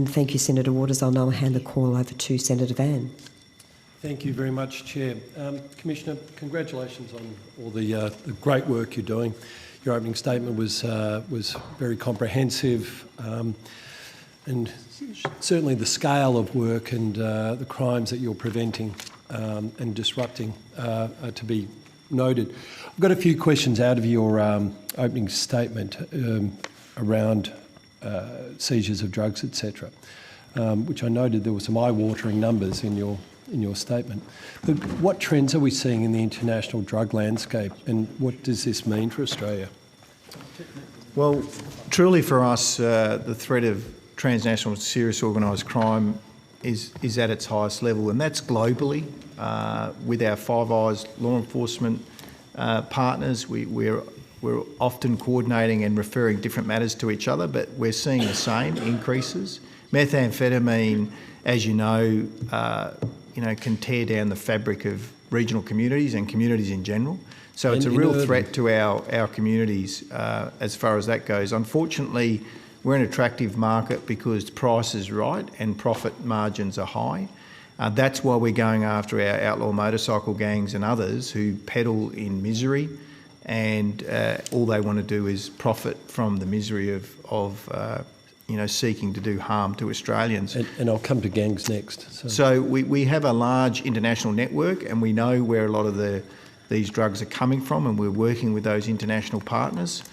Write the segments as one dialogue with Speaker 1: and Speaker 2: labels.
Speaker 1: Thank you, Senator Waters. I'll now hand the call over to Senator Van.
Speaker 2: Thank you very much, Chair. Commissioner, congratulations on all the great work you're doing. Your opening statement was very comprehensive, and certainly the scale of work and the crimes that you're preventing and disrupting are to be noted. I've got a few questions out of your opening statement around seizures of drugs, etc., which I noted there were some eye-watering numbers in your statement. But what trends are we seeing in the international drug landscape, and what does this mean for Australia?
Speaker 3: Well, truly for us, the threat of transnational serious organised crime is at its highest level, and that's globally. With our Five Eyes law enforcement partners, we're often coordinating and referring different matters to each other, but we're seeing the same increases. Methamphetamine, as you know, can tear down the fabric of regional communities and communities in general. So it's a real threat to our communities as far as that goes. Unfortunately, we're an attractive market because price is right and profit margins are high. That's why we're going after our outlaw motorcycle gangs and others who peddle in misery, and all they want to do is profit from the misery of seeking to do harm to Australians.
Speaker 2: And I'll come to gangs next.
Speaker 3: So we have a large international network, and we know where a lot of these drugs are coming from, and we're working with those international partners.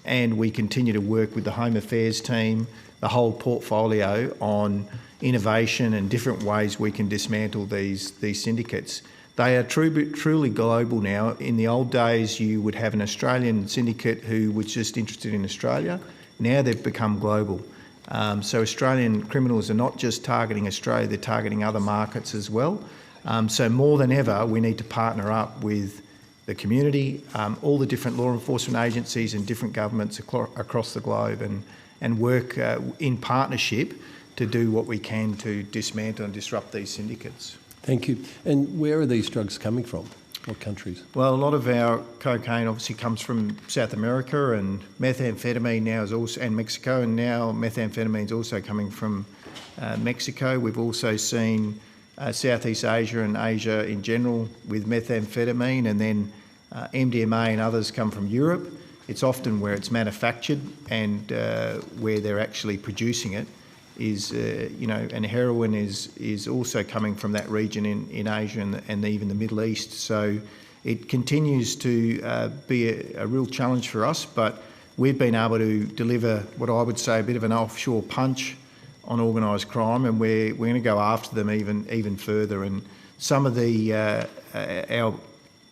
Speaker 3: And we continue to work with the Home Affairs team, the whole portfolio, on innovation and different ways we can dismantle these syndicates. They are truly global now. In the old days, you would have an Australian syndicate who was just interested in Australia. Now they've become global. So Australian criminals are not just targeting Australia, they're targeting other markets as well. So more than ever, we need to partner up with the community, all the different law enforcement agencies and different governments across the globe, and work in partnership to do what we can to dismantle and disrupt these syndicates.
Speaker 2: Thank you. And where are these drugs coming from? What countries?
Speaker 3: Well, a lot of our cocaine obviously comes from South America, and methamphetamine now is also, and Mexico, and now methamphetamine is also coming from Mexico. We've also seen Southeast Asia and Asia in general with methamphetamine, and then MDMA and others come from Europe. It's often where it's manufactured and where they're actually producing it is, and heroin is also coming from that region in Asia and even the Middle East. So it continues to be a real challenge for us, but we've been able to deliver what I would say a bit of an offshore punch on organised crime, and we're going to go after them even further. And some of our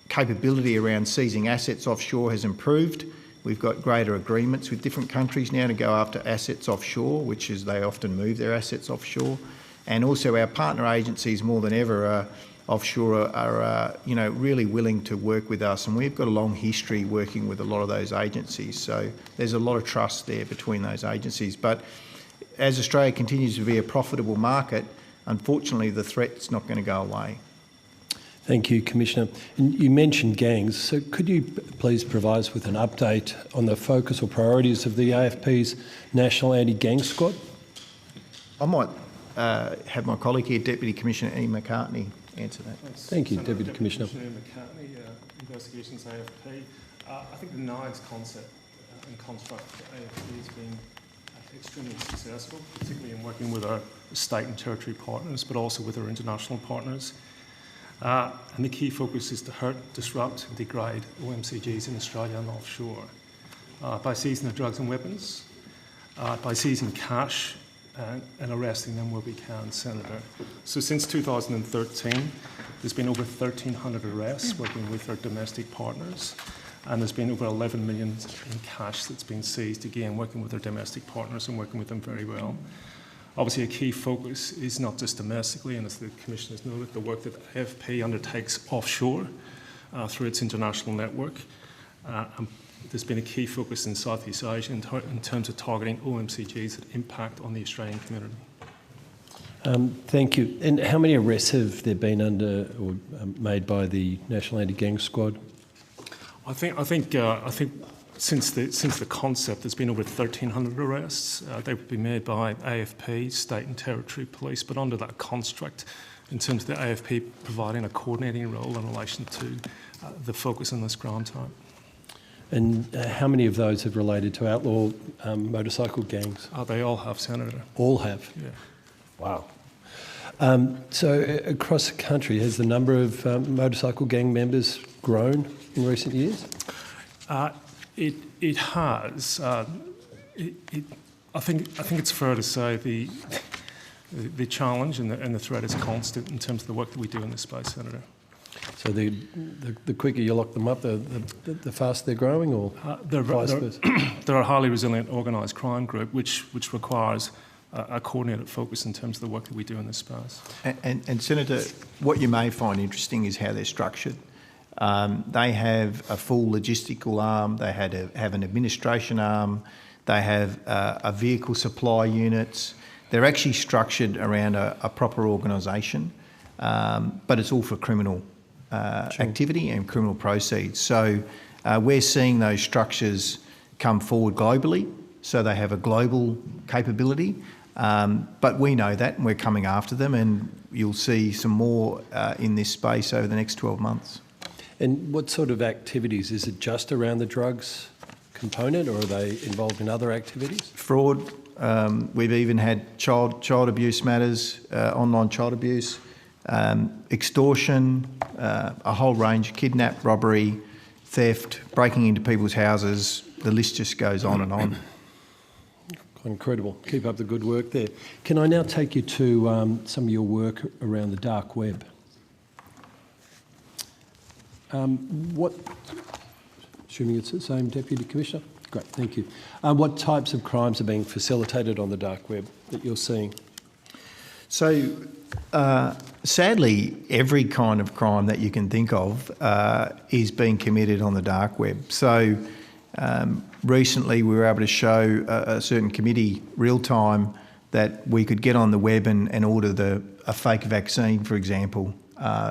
Speaker 3: capability around seizing assets offshore has improved. We've got greater agreements with different countries now to go after assets offshore, which is they often move their assets offshore. And also our partner agencies more than ever offshore are really willing to work with us, and we've got a long history working with a lot of those agencies. So there's a lot of trust there between those agencies. But as Australia continues to be a profitable market, unfortunately the threat's not going to go away.
Speaker 2: Thank you, Commissioner. And you mentioned gangs, so could you please provide us with an update on the focus or priorities of the AFP's National Anti-Gang Squad?
Speaker 3: I might have my colleague here, Deputy Commissioner Ian McCartney, answer that.
Speaker 2: Thank you, Deputy Commissioner.
Speaker 4: Commissioner McCartney, Investigations AFP. I think the NIDES concept and construct for AFP has been extremely successful, particularly in working with our state and territory partners, but also with our international partners. And the key focus is to hurt, disrupt and degrade OMCGs in Australia and offshore by seizing the drugs and weapons, by seizing cash and arresting them where we can, Senator. So since 2013, there's been over 1,300 arrests working with our domestic partners, and there's been over 11 million in cash that's been seized, again, working with our domestic partners and working with them very well. Obviously, a key focus is not just domestically, and as the Commissioner has noted, the work that AFP undertakes offshore through its international network. And there's been a key focus in Southeast Asia in terms of targeting OMCGs that impact on the Australian community.
Speaker 2: Thank you. And how many arrests have there been under or made by the National Anti-Gang Squad?
Speaker 4: I think since the concept, there's been over 1,300 arrests. They've been made by AFP, state and territory police, but under that construct, in terms of the AFP providing a coordinating role in relation to the focus on this crime type.
Speaker 2: And how many of those have related to outlaw motorcycle gangs?
Speaker 4: They all have, Senator.
Speaker 2: All have?
Speaker 4: Yeah.
Speaker 2: Wow. So across the country, has the number of motorcycle gang members grown in recent years?
Speaker 4: It has. I think it's fair to say the challenge and the threat is constant in terms of the work that we do in this space, Senator.
Speaker 2: So the quicker you lock them up, the faster they're growing, or vice versa?
Speaker 4: They're a highly resilient organised crime group, which requires a coordinated focus in terms of the work that we do in this space.
Speaker 3: And Senator, what you may find interesting is how they're structured. They have a full logistical arm, they have an administration arm, they have a vehicle supply units. They're actually structured around a proper organisation, but it's all for criminal activity and criminal proceeds. So we're seeing those structures come forward globally, so they have a global capability. But we know that and we're coming after them, and you'll see some more in this space over the next 12 months.
Speaker 2: And what sort of activities? Is it just around the drugs component, or are they involved in other activities?
Speaker 3: Fraud. We've even had child abuse matters, online child abuse, extortion, a whole range, kidnap, robbery, theft, breaking into people's houses. The list just goes on and on.
Speaker 2: Incredible. Keep up the good work there. Can I now take you to some of your work around the dark web? Assuming it's the same, Deputy Commissioner? Great, thank you. What types of crimes are being facilitated on the dark web that you're seeing?
Speaker 3: So, sadly, every kind of crime that you can think of is being committed on the dark web. So, recently we were able to show a certain committee real time that we could get on the web and order a fake vaccine, for example,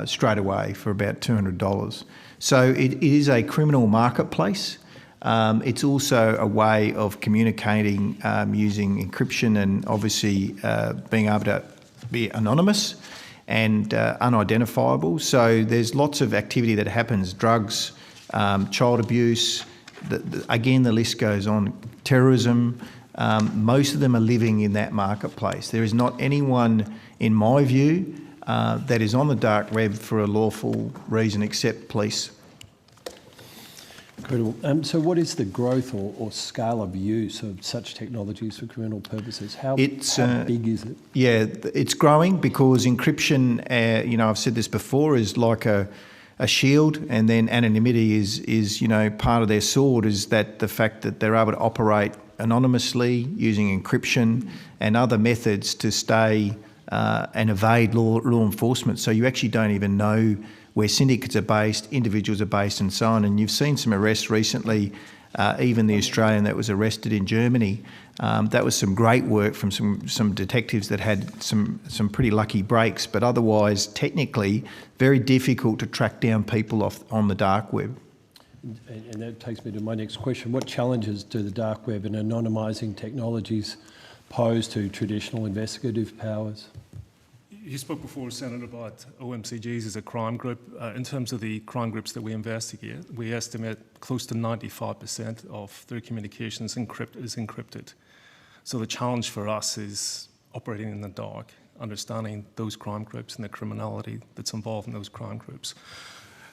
Speaker 3: straight away for about $200. So it is a criminal marketplace. It's also a way of communicating using encryption and obviously being able to be anonymous and unidentifiable. So there's lots of activity that happens, drugs, child abuse, again the list goes on, terrorism. Most of them are living in that marketplace. There is not anyone, in my view, that is on the dark web for a lawful reason except police.
Speaker 2: Incredible. So what is the growth or scale of use of such technologies for criminal purposes? How big is it? Yeah,
Speaker 3: it's growing because encryption, I've said this before, is like a shield, and then anonymity is part of their sword, is that the fact that they're able to operate anonymously using encryption and other methods to stay and evade law enforcement. So you actually don't even know where syndicates are based, individuals are based and so on. And you've seen some arrests recently, even the Australian that was arrested in Germany. That was some great work from some detectives that had some pretty lucky breaks, but otherwise, technically, very difficult to track down people on the dark web.
Speaker 2: And that takes me to my next question. What challenges do the dark web and anonymising technologies pose to traditional investigative powers?
Speaker 4: You spoke before, Senator, about OMCGs as a crime group. In terms of the crime groups that we investigate, we estimate close to 95% of their communications is encrypted. So the challenge for us is operating in the dark, understanding those crime groups and the criminality that's involved in those crime groups.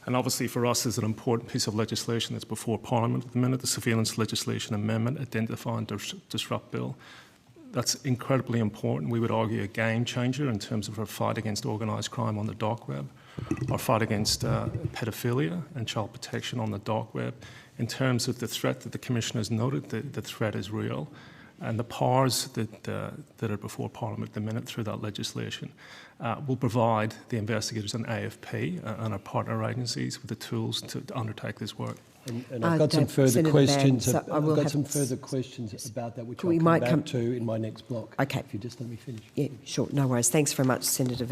Speaker 4: And obviously for us, there's an important piece of legislation that's before Parliament at the minute, the Surveillance Legislation Amendment, Identify and Disrupt Bill. That's incredibly important. We would argue a game changer in terms of our fight against organised crime on the dark web, our fight against pedophilia and child protection on the dark web. In terms of the threat that the Commissioner has noted, the threat is real. And the powers that are before Parliament at the minute through that legislation will provide the investigators and AFP and our partner agencies with the tools to undertake this work.
Speaker 2: And I've got some further questions. I've got some further questions about that, which I'll come back to in my next block.
Speaker 1: Okay.
Speaker 2: If you just let me finish.
Speaker 1: Yeah, sure. No worries. Thanks very much, Senator Van.